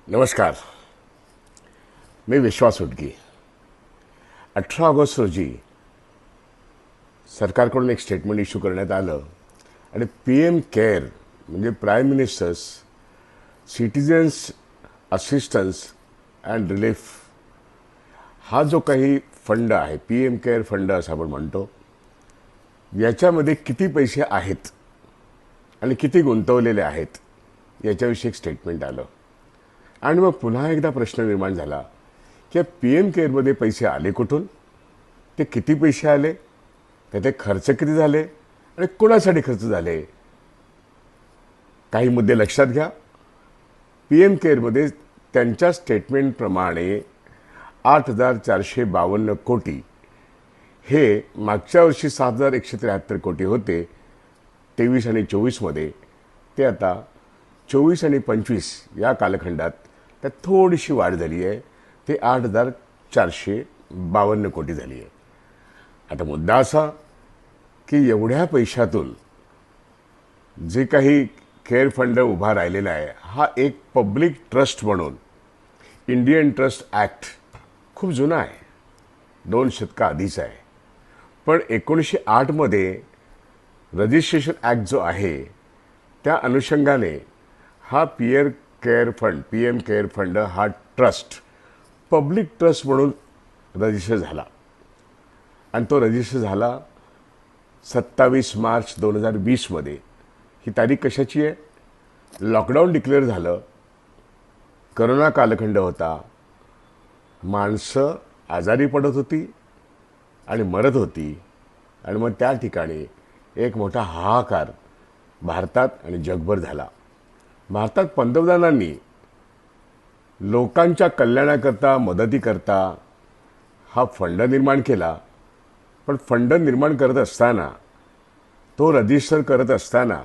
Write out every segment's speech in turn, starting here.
नमस्कार. मी विश्वास उटगी. 18 ऑगस्ट रोजी सरकारकडून एक स्टेटमेंट इश्यू करण्यात आलं आणि PM केअर म्हणजे prime ministers citizens assistance and relief हा जो काही फंड आहे, PM केअर फंड असं आपण म्हणतो, याच्यामध्ये किती पैसे आहेत आणि किती गुंतवलेले आहेत याच्याविषयी एक स्टेटमेंट आलं. आणि मग पुन्हा एकदा प्रश्न निर्माण झाला की PM केअरमध्ये पैसे आले कुठून, ते किती पैसे आले, त्याचे खर्च किती झाले आणि कोणासाठी खर्च झाले. काही मुद्दे लक्षात घ्या. PM केअरमध्ये त्यांच्या स्टेटमेंटप्रमाणे 8,452 कोटी हे मागच्या वर्षी 7,173 कोटी होते 23 आणि 24मध्ये. ते आता 24 आणि 25 या कालखंडात त्यात थोडीशी वाढ झाली आहे. ते 8,452 कोटी झाली आहे. आता मुद्दा असा की एवढ्या पैशातून जे काही केअर फंड उभा राहिलेला आहे हा एक पब्लिक ट्रस्ट म्हणून इंडियन ट्रस्ट ॲक्ट खूप जुना आहे, 2 शतकं आधीचा आहे. पण 1908मध्ये रजिस्ट्रेशन ॲक्ट जो आहे त्या अनुषंगाने हा PM केअर फंड हा ट्रस्ट पब्लिक ट्रस्ट म्हणून रजिस्टर झाला. आणि तो रजिस्टर झाला 27 मार्च 2020मध्ये. ही तारीख कशाची आहे? लॉकडाऊन डिक्लेअर झालं, करोना कालखंड होता, माणसं आजारी पडत होती आणि मरत होती. आणि मग त्या ठिकाणी एक मोठा हाहाकार भारतात आणि जगभर झाला. भारतात पंतप्रधानांनी लोकांच्या कल्याणाकरता मदतीकरता हा फंड निर्माण केला. पण फंड निर्माण करत असताना, तो रजिस्टर करत असताना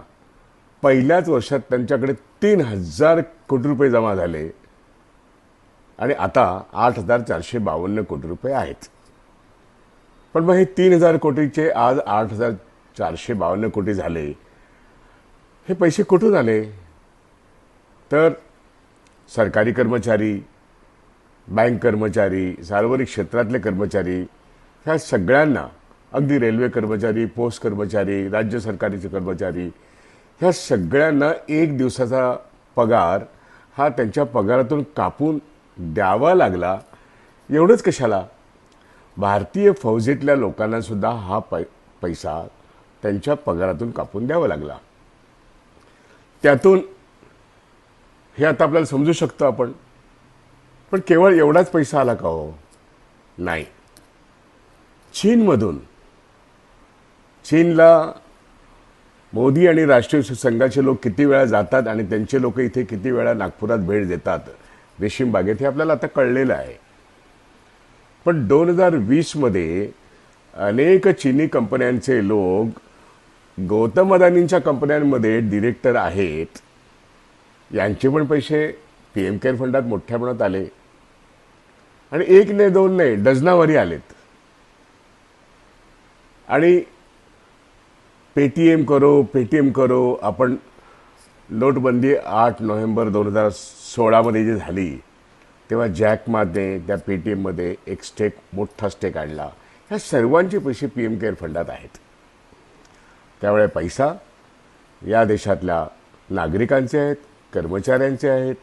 पहिल्याच वर्षात त्यांच्याकडे 3,000 कोटी रुपये जमा झाले आणि आता 8,452 कोटी रुपये आहेत. पण मग हे 3,000 कोटीचे आज 8,452 कोटी झाले. हे पैसे कुठून आले? तर सरकारी कर्मचारी, बँक कर्मचारी, सार्वजनिक क्षेत्रातले कर्मचारी, ह्या सगळ्यांना, अगदी रेल्वे कर्मचारी, पोस्ट कर्मचारी, राज्य सरकारीचे कर्मचारी, ह्या सगळ्यांना एक दिवसाचा पगार हा त्यांच्या पगारातून कापून द्यावा लागला. एवढंच कशाला, भारतीय फौजेतल्या लोकांनासुद्धा हा पैसा त्यांच्या पगारातून कापून द्यावा लागला. त्यातून हे आता आपल्याला समजू शकतो आपण. पण केवळ एवढाच पैसा आला का हो? नाही. चीनला मोदी आणि राष्ट्रीय संघाचे लोक किती वेळा जातात आणि त्यांचे लोक इथे किती वेळा नागपुरात भेट देतात रेशीम बागेत, हे आपल्याला आता कळलेलं आहे. पण 2020मध्ये अनेक चीनी कंपन्यांचे लोक गौतम अदानींच्या कंपन्यांमध्ये डिरेक्टर आहेत. यांचे पण पैसे PM केअर फंडात मोठ्या प्रमाणात आले आणि एक नाही, दोन नाही, डझनावारी आलेत. आणि पेटीएम करो, आपण नोटबंदी 8 नोव्हेंबर 2016मध्ये जी झाली तेव्हा जॅकमध्ये त्या पेटीएममध्ये एक मोठा स्टेक आणला. ह्या सर्वांचे पैसे PM केअर फंडात आहेत. त्यामुळे पैसा या देशातल्या नागरिकांचे आहेत, कर्मचाऱ्यांचे आहेत,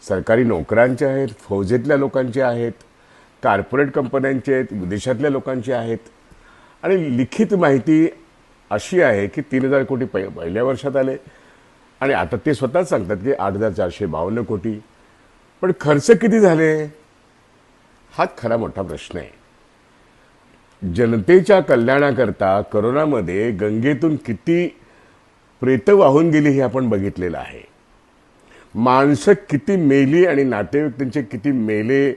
सरकारी नोकरांचे आहेत, फौजेतल्या लोकांचे आहेत, कॉर्पोरेट कंपन्यांचे आहेत, विदेशातल्या लोकांचे आहेत. आणि लिखित माहिती अशी आहे की 3,000 कोटी पहिल्या वर्षात आले आणि आता ते स्वतःच सांगतात की 8,452 कोटी. पण खर्च किती झाले हा खरा मोठा प्रश्न आहे. जनतेच्या कल्याणाकरता करोनामध्ये गंगेतून किती प्रेतं वाहून गेली हे आपण बघितलेलं आहे. माणसं किती मेली आणि नातेवाईक त्यांचे किती मेले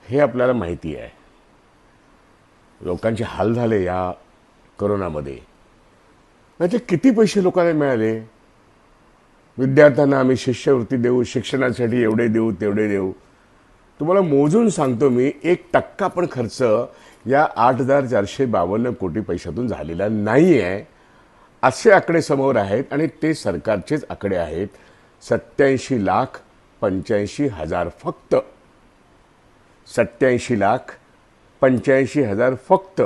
हे आपल्याला माहिती आहे. लोकांचे हाल झाले या करोनामध्ये. म्हणजे किती पैसे लोकांना मिळाले. विद्यार्थ्यांना आम्ही शिष्यवृत्ती देऊ, शिक्षणासाठी एवढे देऊ, तेवढे देऊ. तुम्हाला मोजून सांगतो मी, 1% पण खर्च या 8,452 कोटी पैशातून झालेला नाही आहे. असे आकडे समोर आहेत आणि ते सरकारचेच आकडे आहेत. 87 लाख 85,000 फक्त. 87,85,000 फक्त.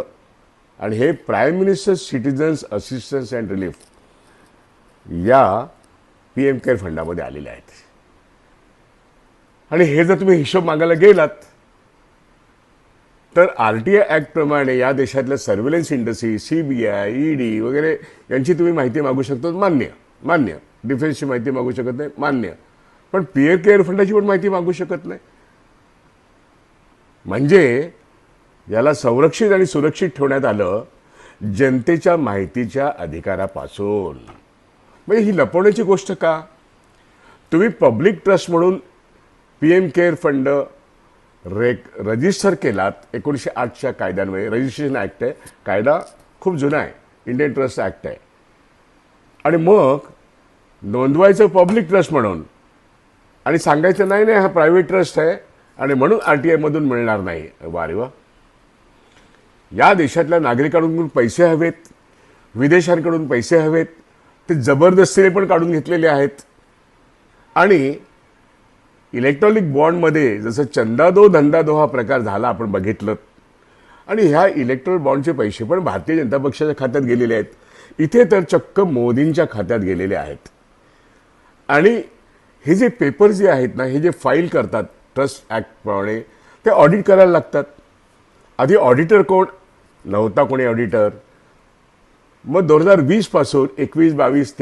आणि हे prime minister citizens assistance and relief या PM केअर फंडामध्ये आलेले आहेत. आणि हे जर तुम्ही हिशोब मागायला गेलात तर RTI ॲक्ट प्रमाणे या देशातल्या सर्व्हेलन्स इंडस्ट्री, CBI, ED वगैरे यांची तुम्ही माहिती मागू शकता, मान्य. डिफेन्सची माहिती मागू शकत नाही, मान्य. पण PM केअर फंडाची पण माहिती मागू शकत नाही. म्हणजे याला संरक्षित आणि सुरक्षित ठेवण्यात आलं जनतेच्या माहितीच्या अधिकारापासून. म्हणजे ही लपवण्याची गोष्ट का? तुम्ही पब्लिक ट्रस्ट म्हणून PM केअर फंड रजिस्टर केलात 1908च्या कायद्यान्वये. रजिस्ट्रेशन ॲक्ट आहे, कायदा खूप जुना आहे, इंडियन ट्रस्ट ॲक्ट आहे. आणि मग नोंदवायचं पब्लिक ट्रस्ट म्हणून आणि सांगायचं नाही हा प्रायव्हेट ट्रस्ट आहे आणि म्हणून RTI मधून मिळणार नाही. वा रे वा. या देशातल्या नागरिकांकडून पैसे हवेत, विदेशांकडून पैसे हवेत, ते जबरदस्तीने पण काढून घेतलेले आहेत. आणि इलेक्ट्रॉनिक बॉन्डमध्ये जसं चंदा दो धंदा दो हा प्रकार झाला, आपण बघितलं. आणि ह्या इलेक्ट्रॉनिक बॉन्डचे पैसे पण भारतीय जनता पक्षाच्या खात्यात गेलेले आहेत. इथे तर चक्क मोदींच्या खात्यात गेलेले आहेत. आणि हे जे पेपर जे आहेत ना, हे जे फाईल करतात ट्रस्ट ॲक्टप्रमाणे, ते ऑडिट करायला लागतात. आधी ऑडिटर कोण नव्हता, कोणी ऑडिटर. मग 2020 पासून 21, 22,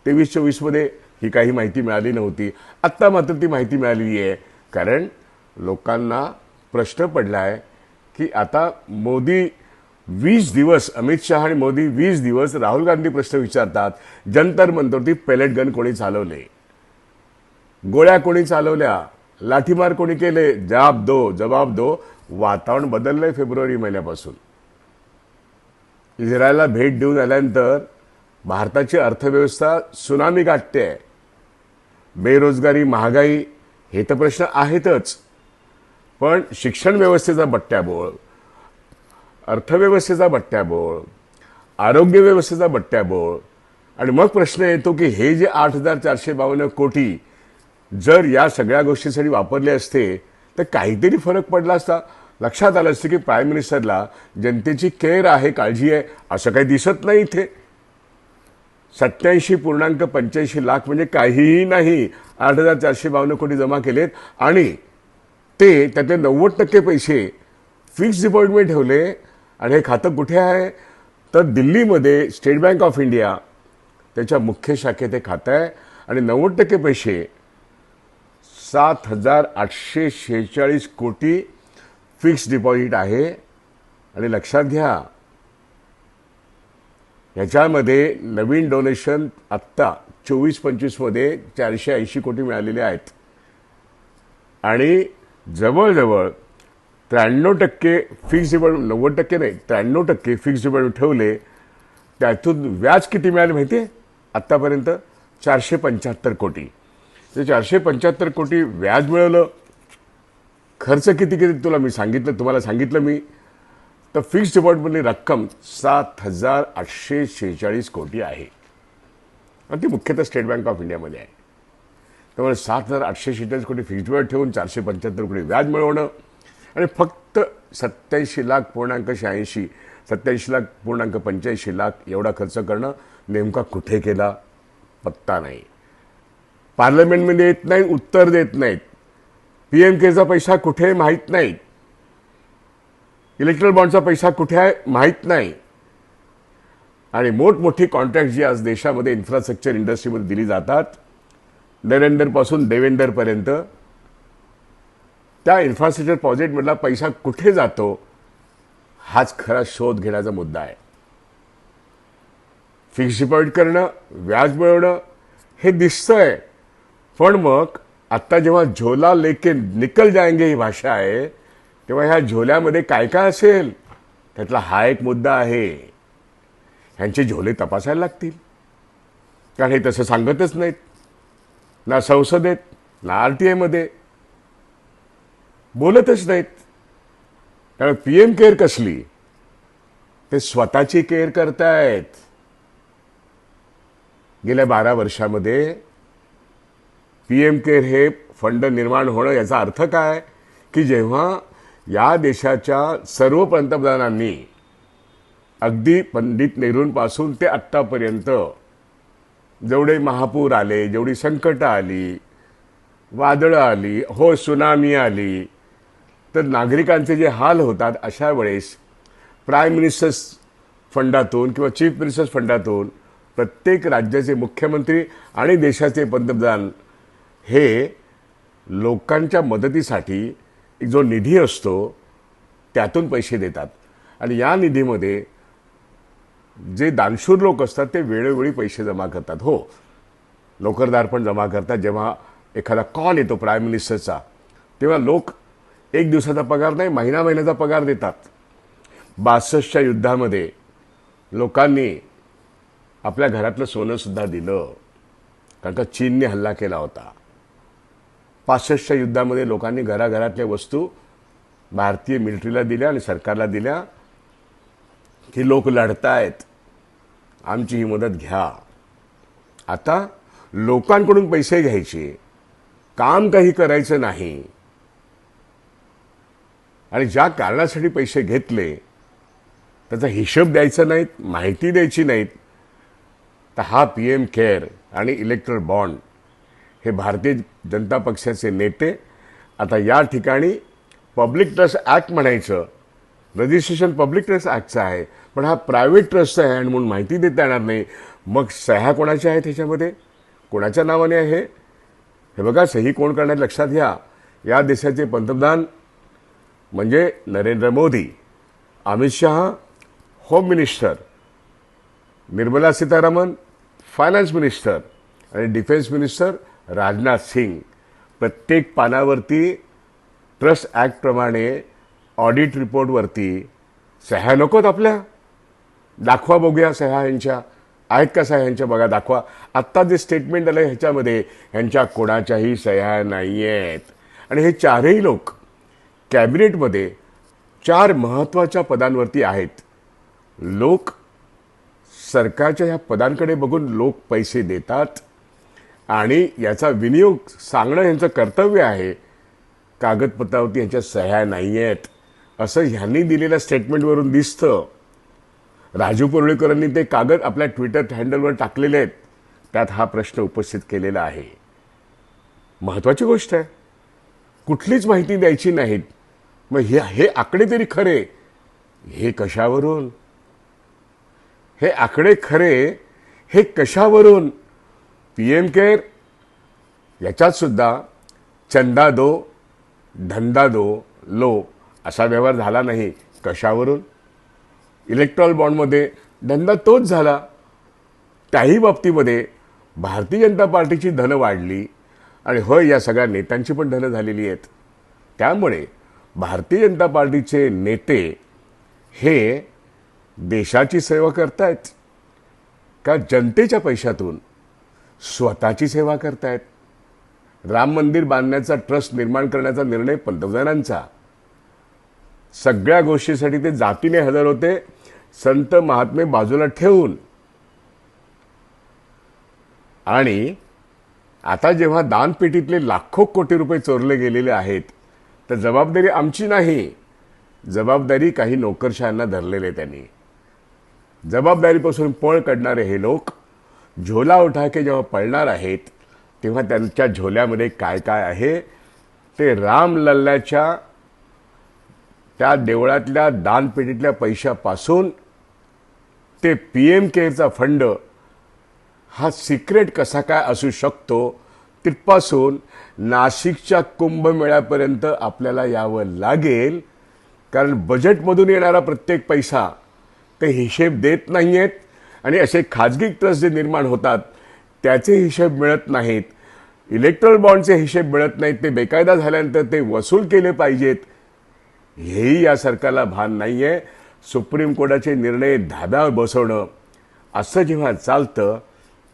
23-24मध्ये ही काही माहिती मिळाली नव्हती. आत्ता मात्र ती माहिती मिळालेली आहे. कारण लोकांना प्रश्न पडला आहे की आता मोदी 20 दिवस, अमित शहा आणि मोदी 20 दिवस राहुल गांधी प्रश्न विचारतात, जंतर मंतरवरती पेलेट गन कोणी चालवले, गोळ्या कोणी चालवल्या, लाठीमार कोणी केले, जबाब दो. वातावरण बदललंय फेब्रुवारी महिन्यापासून. इस्रायलला भेट देऊन आल्यानंतर भारताची अर्थव्यवस्था सुनामी गाठते आहे. बेरोजगारी, महागाई हे तर प्रश्न आहेतच, पण शिक्षण व्यवस्थेचा बट्ट्याबोळ, अर्थव्यवस्थेचा बट्ट्याबोळ, आरोग्य व्यवस्थेचा बट्ट्याबोळ. आणि मग प्रश्न येतो की हे जे 8,452 कोटी जर या सगळ्या गोष्टीसाठी वापरले असते तर काहीतरी फरक पडला असता. लक्षात आलं असतं की प्राईम मिनिस्टरला जनतेची केअर आहे, काळजी आहे, असं काही दिसत नाही इथे. 87.85 लाख म्हणजे काहीही नाही. 8,452 कोटी जमा केलेत आणि ते त्यातले 90% पैसे फिक्स डिपॉझिटमध्ये ठेवले. आणि हे खातं कुठे आहे तर दिल्लीमध्ये स्टेट बँक ऑफ इंडिया त्याच्या मुख्य शाखेत हे खातं आहे. आणि 90% पैसे 7,846 कोटी फिक्स डिपॉझिट आहे. आणि लक्षात घ्या, ह्याच्यामध्ये नवीन डोनेशन आत्ता 24-25मध्ये 480 कोटी मिळालेले आहेत. आणि जवळजवळ 93% फिक्स डिपॉझिट, 90% नाही, 93% फिक्स डिपॉझिट ठेवले. त्यातून व्याज किती मिळाले माहिती आहे आत्तापर्यंत? 475 कोटी. ते 475 कोटी व्याज मिळवलं. खर्च किती तुम्हाला सांगितलं मी. तर फिक्स डिपॉझिटमधली रक्कम 7,846 कोटी आहे. आणि ती मुख्यतः स्टेट बँक ऑफ इंडियामध्ये आहे. त्यामुळे 7,846 कोटी फिक्स डिपॉझिट ठेवून 475 कोटी व्याज मिळवणं आणि फक्त 87,85 लाख एवढा खर्च करणं नेमका कुठे केला पत्ता नाही. पार्लमेंटमध्ये येत नाही, उत्तर देत नाहीत. PM केअरचा पैसा कुठे माहीत नाही. इलेक्ट्रल बॉन्डचा पैसा कुठे आहे माहीत नाही. आणि मोठमोठी कॉन्ट्रॅक्ट जी आज देशामध्ये इन्फ्रास्ट्रक्चर इंडस्ट्रीमध्ये दिली जातात, नरेंद्रपासून देवेंद्रपर्यंत, त्या इन्फ्रास्ट्रक्चर प्रोजेक्टमधला पैसा कुठे जातो हाच खरा शोध घेण्याचा मुद्दा आहे. फिक्स डिपॉझिट करणं, व्याज मिळवणं हे दिसतंय. पण मग आत्ता जेव्हा झोला लेके निकल जाएंगे ही भाषा आहे, तेव्हा ह्या झोल्यामध्ये काय काय असेल त्यातला हा एक मुद्दा आहे. ह्यांचे झोले तपासायला लागतील. कारण हे तसं सांगतच नाहीत, ना संसदेत ना RTI मध्ये बोलतच नाहीत. त्यामुळे PM केअर कसली? ते स्वतःची केअर करतायत. गेल्या 12 वर्षामध्ये PM केअर हे फंड निर्माण होणं याचा अर्थ काय की जेव्हा या देशाच्या सर्व पंतप्रधानांनी अगदी पंडित नेहरूंपासून ते आत्तापर्यंत जेवढे महापूर आले, जेवढी संकटं आली, वादळं आली, हो सुनामी आली, तर नागरिकांचे जे हाल होतात अशा वेळेस प्राईम मिनिस्टर्स फंडातून किंवा चीफ मिनिस्टर्स फंडातून प्रत्येक राज्याचे मुख्यमंत्री आणि देशाचे पंतप्रधान हे लोकांच्या मदतीसाठी एक जो निधी असतो त्यातून पैसे देतात. आणि या निधीमध्ये जे दानशूर लोक असतात ते वेळोवेळी पैसे जमा करतात. हो, नोकरदार पण जमा करतात. जेव्हा एखादा कॉल येतो प्राईम मिनिस्टरचा तेव्हा लोक एक दिवसाचा पगार नाही, महिन्याचा पगार देतात. 62च्या युद्धामध्ये लोकांनी आपल्या घरातलं सोनंसुद्धा दिलं, कारण का चीनने हल्ला केला होता. 65च्या युद्धामध्ये लोकांनी घराघरातल्या वस्तू भारतीय मिलिटरीला दिल्या आणि सरकारला दिल्या की लोक लढतायत, आमची ही मदत घ्या. आता लोकांकडून पैसे घ्यायचे, काम काही करायचं नाही, आणि ज्या कारणासाठी पैसे घेतले त्याचा हिशोब द्यायचा नाहीत, माहिती द्यायची नाहीत, तर हा PM केअर आणि इलेक्ट्रल बॉन्ड हे भारतीय जनता पक्षाचे नेते आता या ठिकाणी पब्लिक ट्रस्ट ॲक्ट म्हणायचं, रजिस्ट्रेशन पब्लिक ट्रस्ट ॲक्टचं आहे, पण हा प्रायव्हेट ट्रस्टचा आहे आणि म्हणून माहिती देता येणार नाही. मग सह्या कोणाच्या आहेत ह्याच्यामध्ये, कोणाच्या नावाने आहे हे बघा. सही कोण करणार लक्षात घ्या. या देशाचे पंतप्रधान म्हणजे Narendra Modi, Amit Shah home minister, Nirmala Sitharaman finance minister आणि डिफेन्स मिनिस्टर राजनाथ सिंग. प्रत्येक पानावरती ट्रस्ट ॲक्टप्रमाणे ऑडिट रिपोर्टवरती सह्या नकोत आपल्या? दाखवा बघूया सह्या यांच्या आहेत का, सह्या यांच्या बघा दाखवा. आत्ता जे स्टेटमेंट आलं ह्याच्यामध्ये ह्यांच्या कोणाच्याही सह्या नाही आहेत. आणि हे चारही लोक कॅबिनेटमध्ये 4 महत्त्वाच्या पदांवरती आहेत. लोक सरकारच्या ह्या पदांकडे बघून लोक पैसे देतात आणि याचा विनियोग सांगणं यांचं कर्तव्य आहे. कागदपत्रावरती ह्यांच्या सह्या नाही आहेत असं ह्यांनी दिलेल्या स्टेटमेंटवरून दिसतं. राजू परुळेकरांनी ते कागद आपल्या ट्विटर हँडलवर टाकलेले आहेत, त्यात हा प्रश्न उपस्थित केलेला आहे. महत्त्वाची गोष्ट आहे, कुठलीच माहिती द्यायची नाहीत. मग हे आकडे तरी खरे, हे कशावरून? हे आकडे खरे हे कशावरून? PM केअर याच्यात सुद्धा चंदा दो धंदा दो लो असा व्यवहार झाला नाही. कशावरून? इलेक्ट्रॉल बॉन्डमध्ये धंदा तोच झाला. त्याही बाबतीमध्ये भारतीय जनता पार्टीची धनं वाढली आणि होय या सगळ्या नेत्यांची पण धनं झालेली आहेत. त्यामुळे भारतीय जनता पार्टीचे नेते हे देशाची सेवा करतायत का जनतेच्या पैशातून स्वतःची सेवा करतायत? राम मंदिर बांधण्याचा ट्रस्ट निर्माण करण्याचा निर्णय पंतप्रधानांचा. सगळ्या गोष्टीसाठी ते जातीने हजर होते, संत महात्मे बाजूला ठेवून. आणि आता जेव्हा दानपेटीतले लाखो कोटी रुपये चोरले गेलेले आहेत तर जबाबदारी आमची नाही, जबाबदारी काही नोकरशाहांना धरलेले. त्यांनी जबाबदारीपासून पळ काढणारे हे लोक झोला उठा के जेव्हा पळणार आहेत तेव्हा त्यांच्या झोल्यामध्ये काय काय आहे ते रामलल्ल्याच्या त्या देवळातल्या दानपेटीतल्या पैशापासून ते PM केअरचा फंड हा सिक्रेट कसा काय असू शकतो तिथपासून नाशिकच्या कुंभमेळ्यापर्यंत आपल्याला यावं लागेल. कारण बजेटमधून येणारा प्रत्येक पैसा ते हिशेब देत नाही आहेत आणि असे खाजगी ट्रस्ट जे निर्माण होतात त्याचे हिशेब मिळत नाहीत, इलेक्ट्रल बॉन्डचे हिशेब मिळत नाहीत, ते बेकायदा झाल्यानंतर ते वसूल केले पाहिजेत हेही या सरकारला भान नाही आहे. सुप्रीम कोर्टाचे निर्णय धाब्यावर बसवणं असं जेव्हा चालतं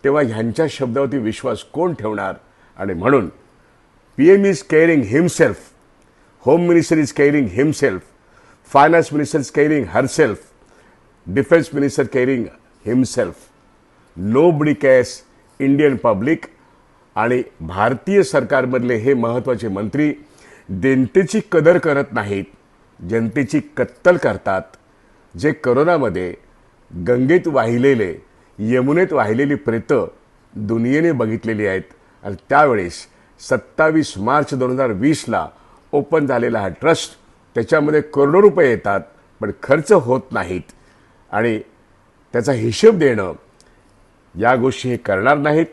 तेव्हा ह्यांच्या शब्दावरती विश्वास कोण ठेवणार? आणि म्हणून PM is caring himself, home minister is caring himself, finance minister is caring herself, defence minister caring himself. Nobody CARES Indian public आणि भारतीय सरकारमधले हे महत्त्वाचे मंत्री जनतेची कदर करत नाहीत, जनतेची कत्तल करतात. जे करोनामध्ये गंगेत वाहिलेले, यमुनेत वाहिलेली प्रेतं दुनियेने बघितलेली आहेत. आणि त्यावेळेस 27 मार्च 2020ला ओपन झालेला हा ट्रस्ट, त्याच्यामध्ये करोडो रुपये येतात पण खर्च होत नाहीत. आणि त्याचा हिशोब देणं, या गोष्टी हे करणार नाहीत.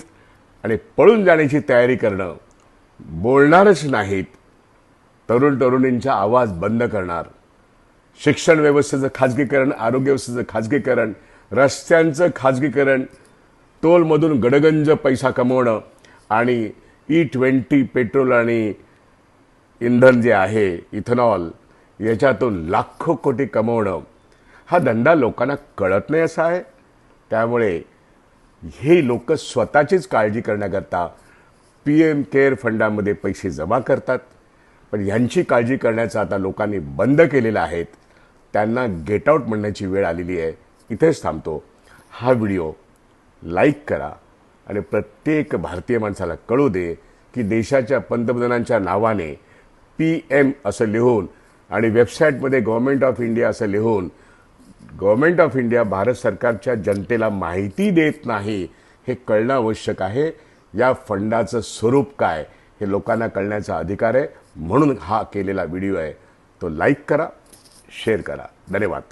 आणि पळून जाण्याची तयारी करणं, बोलणारच नाहीत. तरुण तरुणींचा आवाज बंद करणार. शिक्षण व्यवस्थेचं खाजगीकरण, आरोग्य व्यवस्थेचं खाजगीकरण, रस्त्यांचं खाजगीकरण, टोलमधून गडगंज पैसा कमवणं आणि E20 पेट्रोल आणि इंधन जे आहे इथेनॉल, याच्यातून लाखो कोटी कमवणं, हा धंदा लोकांना कळत नाही असा आहे. त्यामुळे हे लोक स्वतःचीच काळजी करण्याकरता PM केअर फंडामध्ये पैसे जमा करतात. पण ह्यांची काळजी करण्याचं आता लोकांनी बंद केलेलं आहे. त्यांना गेट आउट म्हणण्याची वेळ आलेली आहे. इथेच थांबतो. हा व्हिडिओ लाईक करा आणि प्रत्येक भारतीय माणसाला कळू दे की देशाच्या पंतप्रधानांच्या नावाने PM असं लिहून आणि वेबसाईटमध्ये गव्हर्नमेंट ऑफ इंडिया असं लिहून गव्हर्नमेंट ऑफ इंडिया भारत सरकारच्या जनतेला माहिती देत नाही, हे कळणं आवश्यक आहे. या फंडाचं स्वरूप काय हे लोकांना कळण्याचा अधिकार आहे. म्हणून हा केलेला व्हिडिओ आहे. तो लाईक करा, शेअर करा. धन्यवाद.